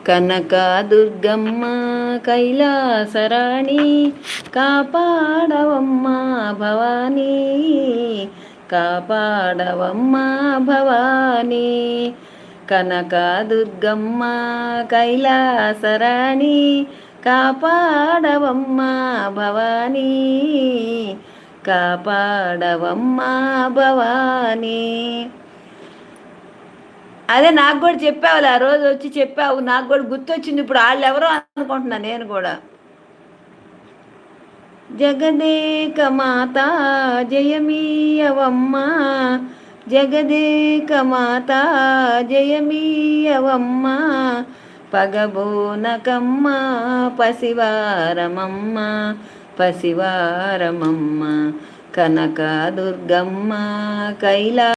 కనకదుర్గమ్మ కైలాసరాణి కాపాడవమ్మ భవానీ, కాపాడవమ్మ భవానీ. కనకదుర్గమ్మ కైలాసరాణి కాపాడవమ్మ భవానీ, కాపాడవమ్మ భవానీ. అదే నాకు కూడా చెప్పావులే, ఆ రోజు వచ్చి చెప్పావు, నాకు కూడా గుర్తొచ్చింది ఇప్పుడు వాళ్ళు ఎవరో అనుకుంటున్నా నేను కూడా. జగదేక మాత జయమీయవమ్మ, జగదేక మాత జయమీయవమ్మ, పగబోనకమ్మ పసివారమమ్మ, పసివారమమ్మ. కనకదుర్గమ్మ కైలా